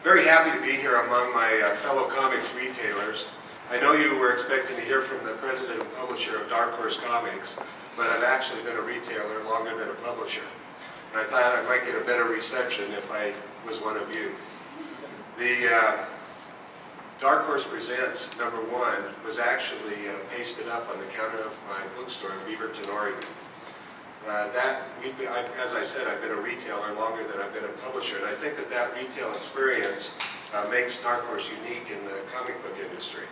Very happy to be here among my fellow comics retailers. I know you were expecting to hear from the president and publisher of Dark Horse Comics, but I've actually been a retailer longer than a publisher. And I thought I might get a better reception if I was one of you. The Dark Horse Presents #1 was actually pasted up on the counter of my bookstore in Beaverton, Oregon. As I said, I've been a retailer longer than I've been a publisher, and I think that retail experience makes Dark Horse unique in the comic book industry.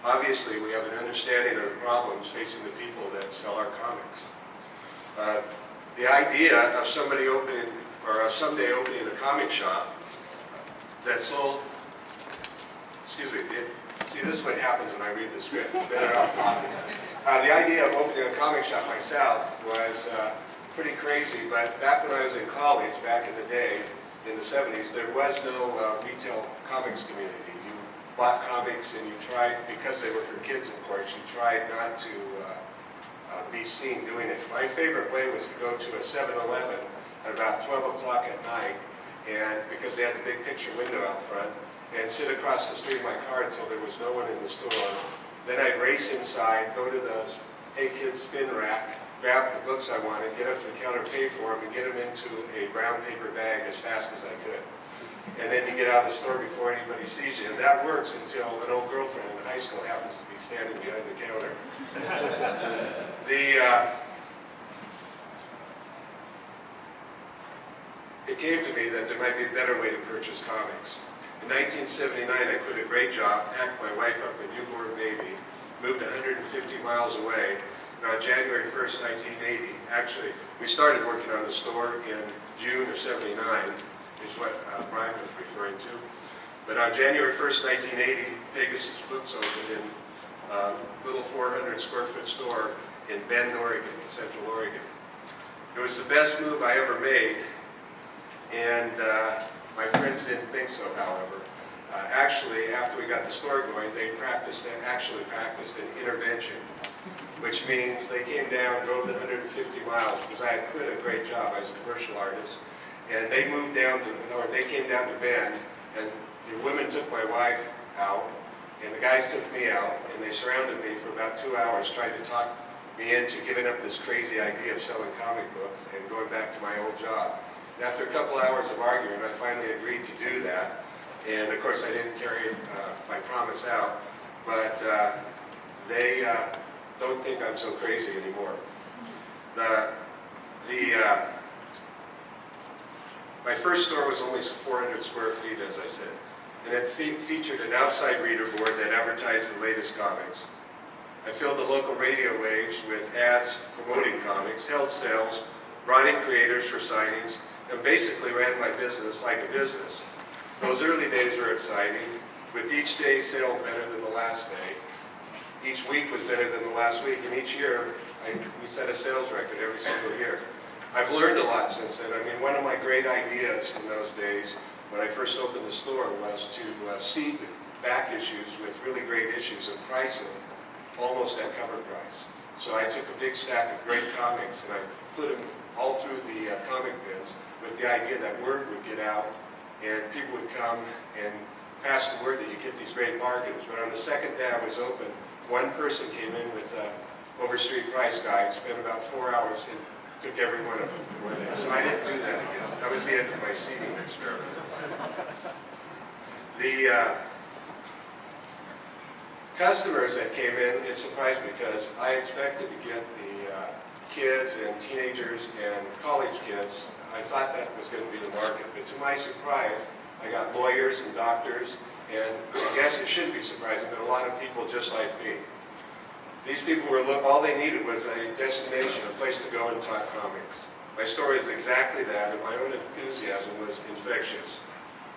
Obviously, we have an understanding of the problems facing the people that sell our comics. The idea of somebody opening, or of someday opening a comic shop that sold, see, this is what happens when I read the script. It's better off talking. The idea of opening a comic shop myself was pretty crazy, but back when I was in college, back in the day, in the 70s, there was no retail comics community. You bought comics and you tried, because they were for kids, of course, you tried not to be seen doing it. My favorite way was to go to a 7-Eleven at about 12 o'clock at night, and because they had the big picture window out front, and sit across the street in my car until there was no one in the store. Then I'd race inside, go to the Hey Kids spin rack, grab the books I wanted, get up to the counter, pay for them, and get them into a brown paper bag as fast as I could. And then you get out of the store before anybody sees you. And that works until an old girlfriend in high school happens to be standing behind the counter. It came to me that there might be a better way to purchase comics. In 1979, I quit a great job, packed my wife up a newborn baby, moved 150 miles away, and on January 1st, 1980, actually, we started working on the store in June of 79, is what Brian was referring to. But on January 1st, 1980, Pegasus Books opened in a little 400 square foot store in Bend, Oregon, Central Oregon. It was the best move I ever made, and my friends didn't think so, however. Actually, after we got the store going, they actually practiced an intervention, which means they came down, drove the 150 miles, because I had quit a great job as a commercial artist, and they moved down to, or they came down to Bend, and the women took my wife out, and the guys took me out, and they surrounded me for about 2 hours, trying to talk me into giving up this crazy idea of selling comic books and going back to my old job. And after a couple hours of arguing, I finally agreed to do that. And of course, I didn't carry my promise out, but they don't think I'm so crazy anymore. My first store was only 400 square feet, as I said, and it featured an outside reader board that advertised the latest comics. I filled the local radio waves with ads promoting comics, held sales, brought in creators for signings, and basically ran my business like a business. Those early days were exciting, with each day sale better than the last day. Each week was better than the last week, and each year we set a sales record every single year. I've learned a lot since then. I mean, one of my great ideas in those days when I first opened the store was to seed the back issues with really great issues and price them almost at cover price. So I took a big stack of great comics and I put them all through the comic bins with the idea that word would get out and people would come and pass the word that you get these great bargains. But on the second day I was open, one person came in with an overstreet price guide, spent about 4 hours, and took every one of them in one day. So I didn't do that again. That was the end of my seeding experiment. The customers that came in, it surprised me because I expected to get the kids and teenagers and college kids. I thought that was going to be the market, but to my surprise, I got lawyers and doctors, and I guess it shouldn't be surprising, but a lot of people just like me. These people were, all they needed was a destination, a place to go and talk comics. My story is exactly that, and my own enthusiasm was infectious.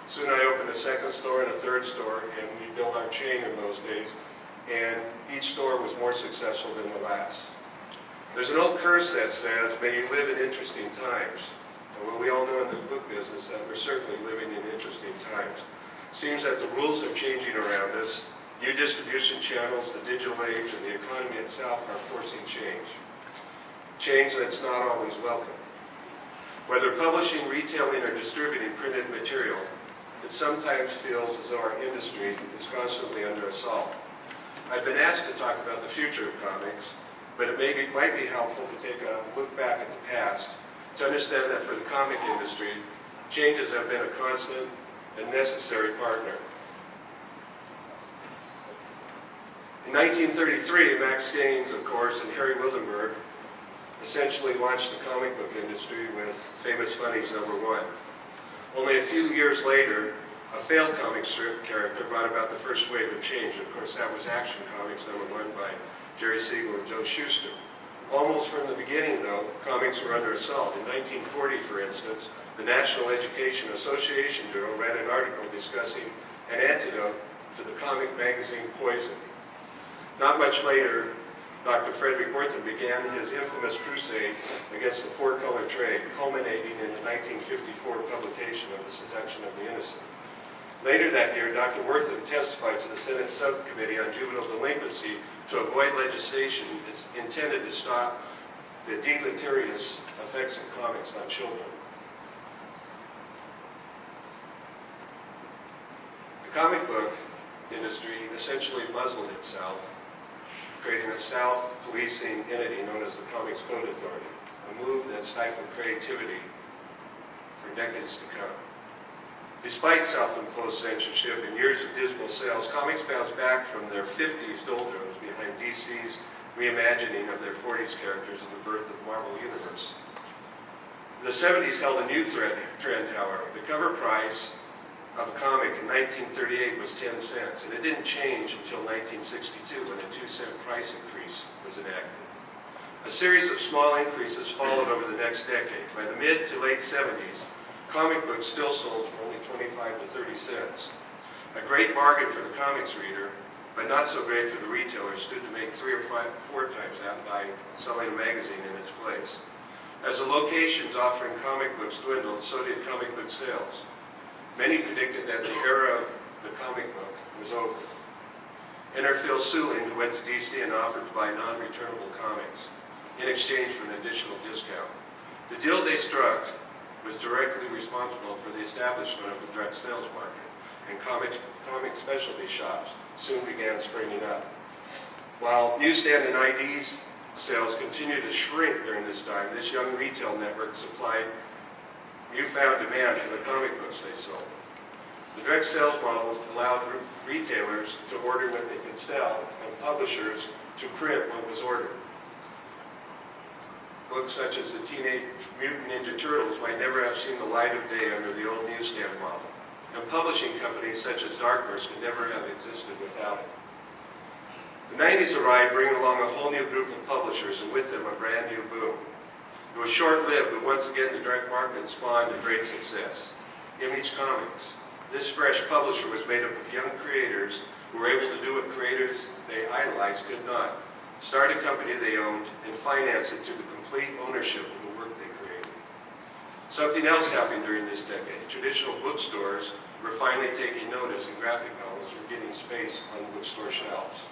Soon I opened a second store and a third store, and we built our chain in those days, and each store was more successful than the last. There's an old curse that says, may you live in interesting times. And well, we all know in the book business that we're certainly living in interesting times. Seems that the rules are changing around us. New distribution channels, the digital age, and the economy itself are forcing change. Change that's not always welcome. Whether publishing, retailing, or distributing printed material, it's sometimes feels as though our industry is constantly under assault. I've been asked to talk about the future of comics, but it might be helpful to take a look back at the past to understand that for the comic industry, changes have been a constant and necessary partner. In 1933, Max Gaines, of course, and Harry Wildenberg essentially launched the comic book industry with Famous Funnies #1. Only a few years later, a failed comic strip character brought about the first wave of change. Of course, that was Action Comics #1 by Jerry Siegel and Joe Shuster. Almost from the beginning, though, comics were under assault. In 1940, for instance, the National Education Association Journal ran an article discussing an antidote to the comic magazine Poison. Not much later, Dr. Frederick Wertham began his infamous crusade against the four-color trade, culminating in the 1954 publication of The Seduction of the Innocent. Later that year, Dr. Wertham testified to the Senate Subcommittee on Juvenile Delinquency to avoid legislation intended to stop the deleterious effects of comics on children. The comic book industry essentially muzzled itself, creating a self-policing entity known as the Comics Code Authority, a move that stifled creativity for decades to come. Despite self-imposed censorship and years of dismal sales, comics bounced back from their 50s doldrums behind DC's reimagining of their 40s characters and the birth of the Marvel Universe. The 70s held a new trend, however. The cover price of a comic in 1938 was 10 cents, and it didn't change until 1962 when a 2-cent price increase was enacted. A series of small increases followed over the next decade. By the mid to late 70s, comic books still sold for only 25 to 30 cents. A great bargain for the comics reader, but not so great for the retailer, stood to make 3 or 4 times that by selling a magazine in its place. As the locations offering comic books dwindled, so did comic book sales. Many predicted that the era of the comic book was over. Enter Phil Suling, who went to DC and offered to buy non-returnable comics in exchange for an additional discount. The deal they struck was directly responsible for the establishment of the direct sales market, and comic specialty shops soon began springing up. While newsstand and IDs sales continued to shrink during this time, this young retail network supplied newfound demand for the comic books they sold. The direct sales model allowed retailers to order what they could sell and publishers to print what was ordered. Books such as the Teenage Mutant Ninja Turtles might never have seen the light of day under the old newsstand model, and publishing companies such as Dark Horse could never have existed without it. The 90s arrived, bringing along a whole new group of publishers, and with them a brand new boom. It was short-lived, but once again the direct market spawned a great success. Image Comics. This fresh publisher was made up of young creators who were able to do what creators they idolized could not: start a company they owned and finance it through the complete ownership of the work they created. Something else happened during this decade. Traditional bookstores were finally taking notice, and graphic novels were getting space on the bookstore shelves.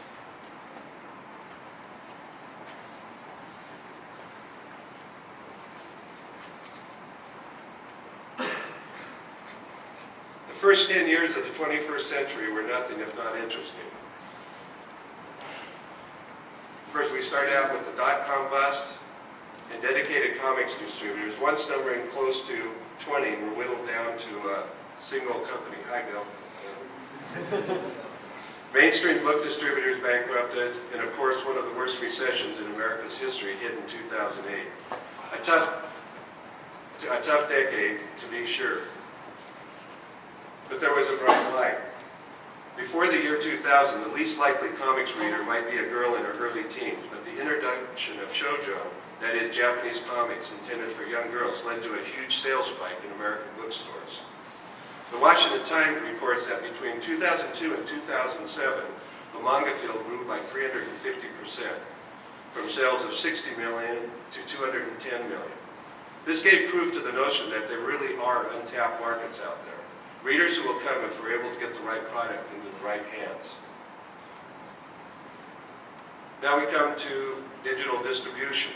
The first 10 years of the 21st century were nothing if not interesting. First, we started out with the dot-com bust, and dedicated comics distributors, once numbering close to 20, were whittled down to a single company. Hi, Bill. Mainstream book distributors bankrupted, and of course, one of the worst recessions in America's history hit in 2008. A tough decade, to be sure. But there was a bright light. Before the year 2000, the least likely comics reader might be a girl in her early teens, but the introduction of shoujo, that is Japanese comics intended for young girls, led to a huge sales spike in American bookstores. The Washington Times reports that between 2002 and 2007, the manga field grew by 350%, from sales of 60 million to 210 million. This gave proof to the notion that there really are untapped markets out there. Readers who will come if we're able to get the right product into the right hands. Now we come to digital distribution.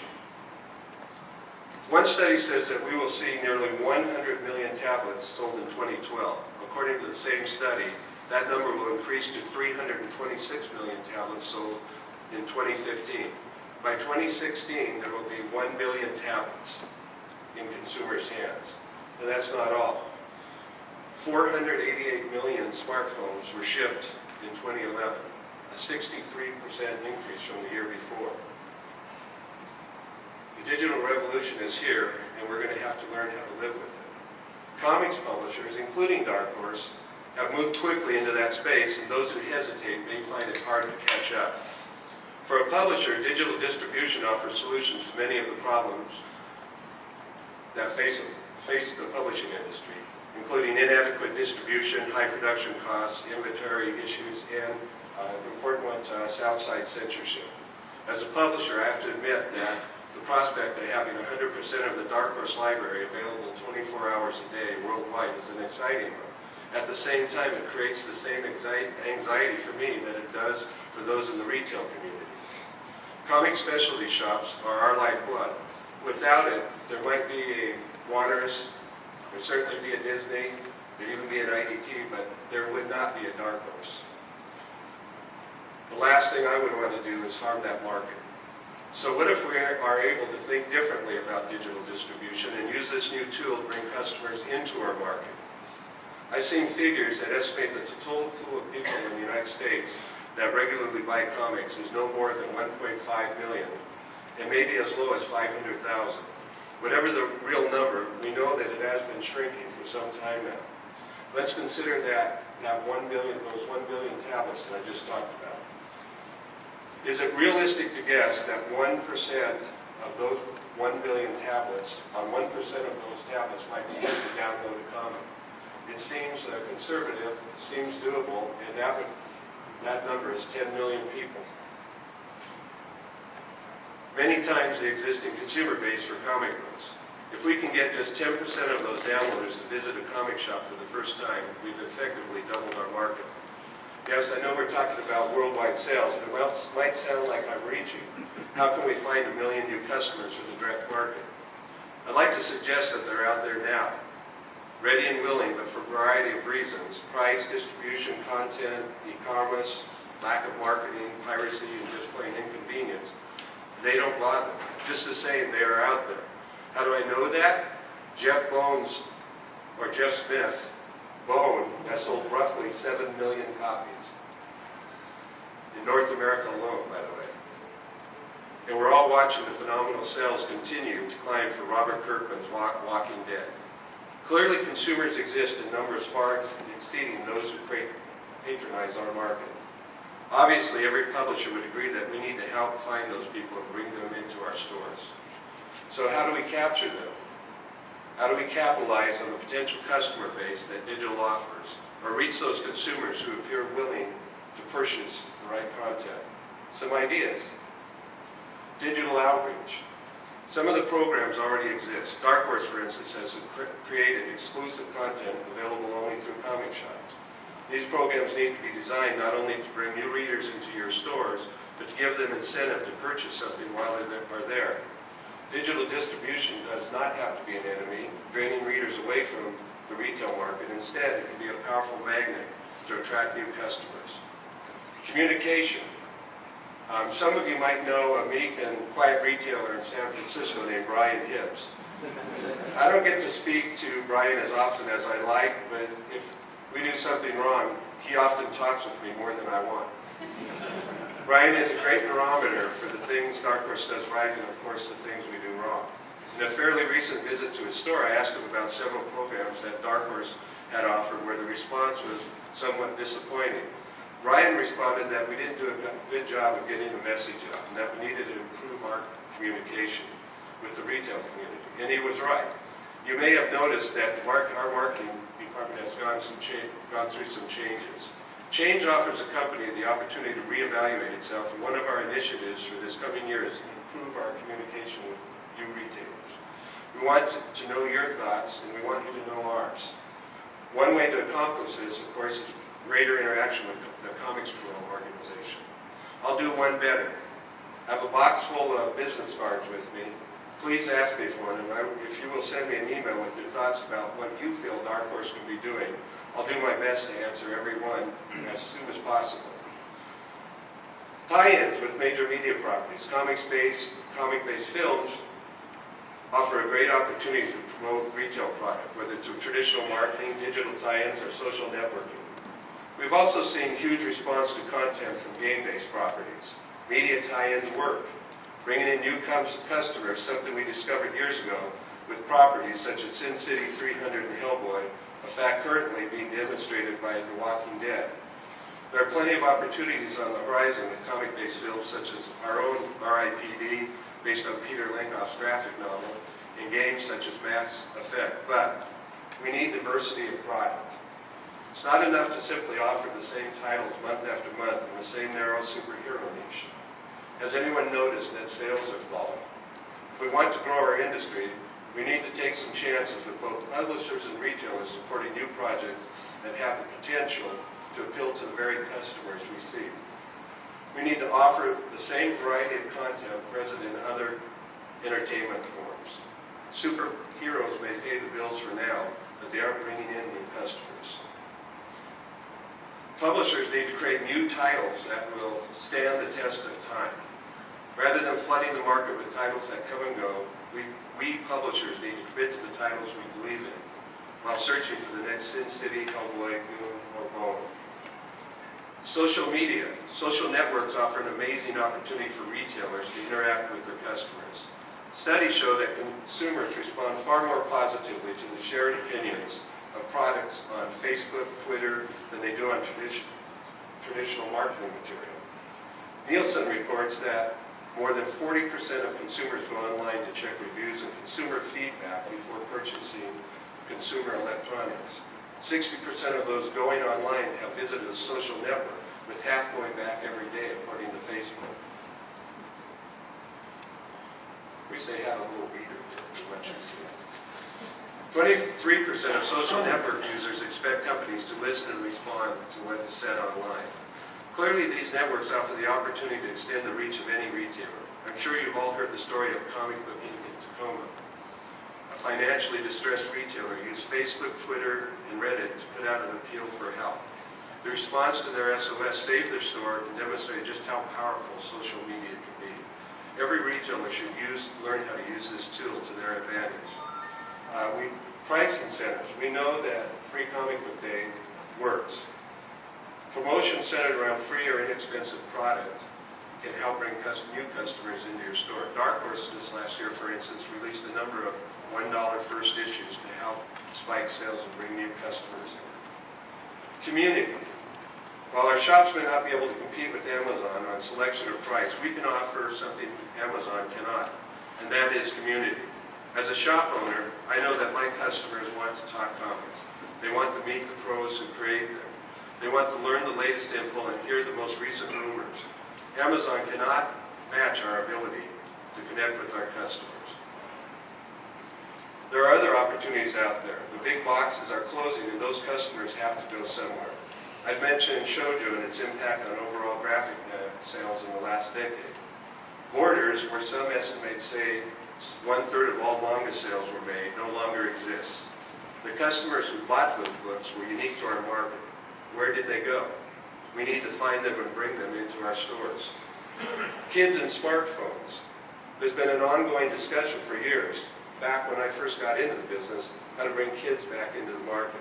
One study says that we will see nearly 100 million tablets sold in 2012. According to the same study, that number will increase to 326 million tablets sold in 2015. By 2016, there will be 1 billion tablets in consumers' hands. And that's not all. 488 million smartphones were shipped in 2011, a 63% increase from the year before. The digital revolution is here, and we're going to have to learn how to live with it. Comics publishers, including Dark Horse, have moved quickly into that space, and those who hesitate may find it hard to catch up. For a publisher, digital distribution offers solutions to many of the problems that face the publishing industry, including inadequate distribution, high production costs, inventory issues, and important one to us, outside censorship. As a publisher, I have to admit that the prospect of having 100% of the Dark Horse library available 24 hours a day worldwide is an exciting one. At the same time, it creates the same anxiety for me that it does for those in the retail community. Comic specialty shops are our lifeblood. Without it, there might be a Warner's, there'd certainly be a Disney, there'd even be an IDT, but there would not be a Dark Horse. The last thing I would want to do is harm that market. So what if we are able to think differently about digital distribution and use this new tool to bring customers into our market? I've seen figures that estimate that the total pool of people in the United States that regularly buy comics is no more than 1.5 million, and maybe as low as 500,000. Whatever the real number, we know that it has been shrinking for some time now. Let's consider that 1 billion, those 1 billion tablets that I just talked about. Is it realistic to guess that 1% of those 1 billion tablets, on 1% of those tablets might be used to download a comic? It seems conservative, seems doable, and that number is 10 million people. Many times the existing consumer base for comic books. If we can get just 10% of those downloaders to visit a comic shop for the first time, we've effectively doubled our market. Yes, I know we're talking about worldwide sales, and it might sound like I'm reaching. How can we find 1 million new customers for the direct market? I'd like to suggest that they're out there now, ready and willing, but for a variety of reasons: price, distribution, content, e-commerce, lack of marketing, piracy, and just plain inconvenience. They don't bother. Just to say they are out there. How do I know that? Jeff Smith's Bone has sold roughly 7 million copies in North America alone, by the way. And we're all watching the phenomenal sales continue to climb for Robert Kirkman's Walking Dead. Clearly, consumers exist in numbers far exceeding those who patronize our market. Obviously, every publisher would agree that we need to help find those people and bring them into our stores. So how do we capture them? How do we capitalize on the potential customer base that digital offers, or reach those consumers who appear willing to purchase the right content? Some ideas. Digital outreach. Some of the programs already exist. Dark Horse, for instance, has created exclusive content available only through comic shops. These programs need to be designed not only to bring new readers into your stores, but to give them incentive to purchase something while they're there. Digital distribution does not have to be an enemy, draining readers away from the retail market. Instead, it can be a powerful magnet to attract new customers. Communication. Some of you might know a meek and quiet retailer in San Francisco named Brian Hibbs. I don't get to speak to Brian as often as I like, but if we do something wrong, he often talks with me more than I want. Brian is a great barometer for the things Dark Horse does right and, of course, the things we do wrong. In a fairly recent visit to his store, I asked him about several programs that Dark Horse had offered where the response was somewhat disappointing. Brian responded that we didn't do a good job of getting the message out and that we needed to improve our communication with the retail community. And he was right. You may have noticed that our marketing department has gone through some changes. Change offers a company the opportunity to reevaluate itself, and one of our initiatives for this coming year is to improve our communication with you retailers. We want to know your thoughts, and we want you to know ours. One way to accomplish this, of course, is greater interaction with the ComicsPRO organization. I'll do one better. I have a box full of business cards with me, please ask me for one, and if you will send me an email with your thoughts about what you feel Dark Horse can be doing, I'll do my best to answer every one as soon as possible. Tie-ins with major media properties. Comic-based films offer a great opportunity to promote retail product, whether through traditional marketing, digital tie-ins, or social networking. We've also seen huge response to content from game-based properties. Media tie-ins work, bringing in new customers, something we discovered years ago with properties such as Sin City 300 and Hellboy, a fact currently being demonstrated by The Walking Dead. There are plenty of opportunities on the horizon with comic-based films such as our own R.I.P.D., based on Peter Lenkoff's graphic novel, and games such as Mass Effect. But we need diversity of product. It's not enough to simply offer the same titles month after month in the same narrow superhero niche. Has anyone noticed that sales are falling? If we want to grow our industry, we need to take some chances with both publishers and retailers supporting new projects that have the potential to appeal to the very customers we seek. We need to offer the same variety of content present in other entertainment forms. Superheroes may pay the bills for now, but they are bringing in new customers. Publishers need to create new titles that will stand the test of time. Rather than flooding the market with titles that come and go, we publishers need to commit to the titles we believe in, while searching for the next Sin City, Hellboy, Goon, or Bone. Social media. Social networks offer an amazing opportunity for retailers to interact with their customers. Studies show that consumers respond far more positively to the shared opinions of products on Facebook, Twitter, than they do on traditional marketing material. Nielsen reports that more than 40% of consumers go online to check reviews and consumer feedback before purchasing consumer electronics. 60% of those going online have visited a social network, with half going back every day, according to Facebook. We say have a little reader to let you see that. 23% of social network users expect companies to listen and respond to what is said online. Clearly, these networks offer the opportunity to extend the reach of any retailer. I'm sure you've all heard the story of Comic Book Inc. in Tacoma. A financially distressed retailer used Facebook, Twitter, and Reddit to put out an appeal for help. The response to their SOS saved their store and demonstrated just how powerful social media can be. Every retailer should learn how to use this tool to their advantage. Price incentives. We know that Free Comic Book Day works. Promotion centered around free or inexpensive product can help bring new customers into your store. Dark Horse this last year, for instance, released a number of $1 first issues to help spike sales and bring new customers in. Community. While our shops may not be able to compete with Amazon on selection or price, we can offer something Amazon cannot, and that is community. As a shop owner, I know that my customers want to talk comics. They want to meet the pros who create them. They want to learn the latest info and hear the most recent rumors. Amazon cannot match our ability to connect with our customers. There are other opportunities out there. The big boxes are closing and those customers have to go somewhere. I've mentioned shoujo and its impact on overall graphic sales in the last decade. Borders, where some estimates say 1/3 of all manga sales were made, no longer exists. The customers who bought those books were unique to our market. Where did they go? We need to find them and bring them into our stores. Kids and smartphones. There's been an ongoing discussion for years, back when I first got into the business, how to bring kids back into the market.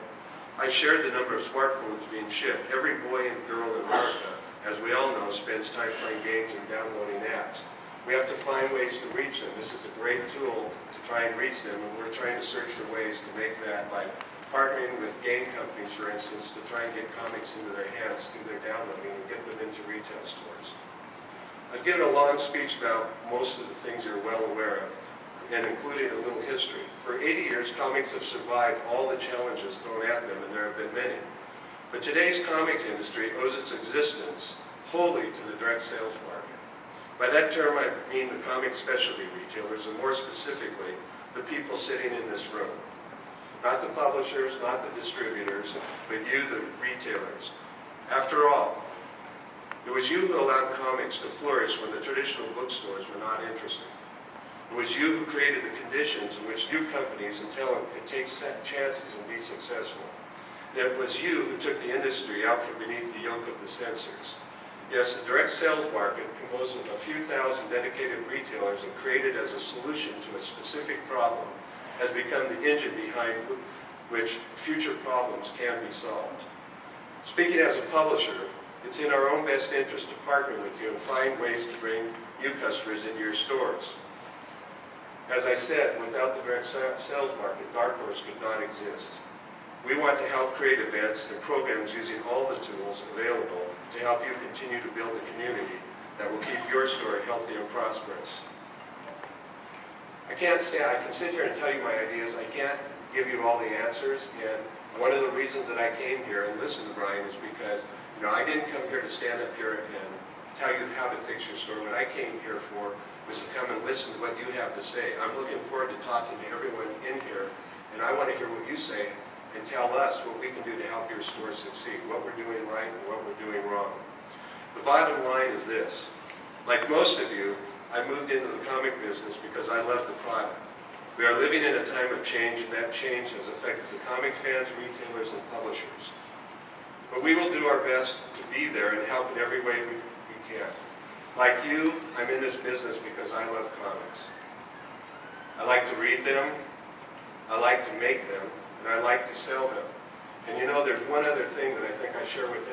I shared the number of smartphones being shipped. Every boy and girl in America, as we all know, spends time playing games and downloading apps. We have to find ways to reach them. This is a great tool to try and reach them, and we're trying to search for ways to make that by partnering with game companies, for instance, to try and get comics into their hands through their downloading and get them into retail stores. I've given a long speech about most of the things you're well aware of, and including a little history. For 80 years, comics have survived all the challenges thrown at them, and there have been many. But today's comics industry owes its existence wholly to the direct sales market. By that term, I mean the comic specialty retailers, and more specifically, the people sitting in this room. Not the publishers, not the distributors, but you, the retailers. After all, it was you who allowed comics to flourish when the traditional bookstores were not interested. It was you who created the conditions in which new companies and talent could take chances and be successful. And it was you who took the industry out from beneath the yoke of the censors. Yes, the direct sales market, composed of a few thousand dedicated retailers and created as a solution to a specific problem, has become the engine behind which future problems can be solved. Speaking as a publisher, it's in our own best interest to partner with you and find ways to bring new customers into your stores. As I said, without the direct sales market, Dark Horse could not exist. We want to help create events and programs using all the tools available to help you continue to build a community that will keep your store healthy and prosperous. I can sit here and tell you my ideas. I can't give you all the answers, and one of the reasons that I came here and listened to Brian is because, I didn't come here to stand up here and tell you how to fix your store. What I came here for was to come and listen to what you have to say. I'm looking forward to talking to everyone in here, and I want to hear what you say and tell us what we can do to help your store succeed, what we're doing right and what we're doing wrong. The bottom line is this. Like most of you, I moved into the comic business because I love the product. We are living in a time of change, and that change has affected the comic fans, retailers, and publishers. But we will do our best to be there and help in every way we can. Like you, I'm in this business because I love comics. I like to read them, I like to make them, and I like to sell them. And there's one other thing that I think I share with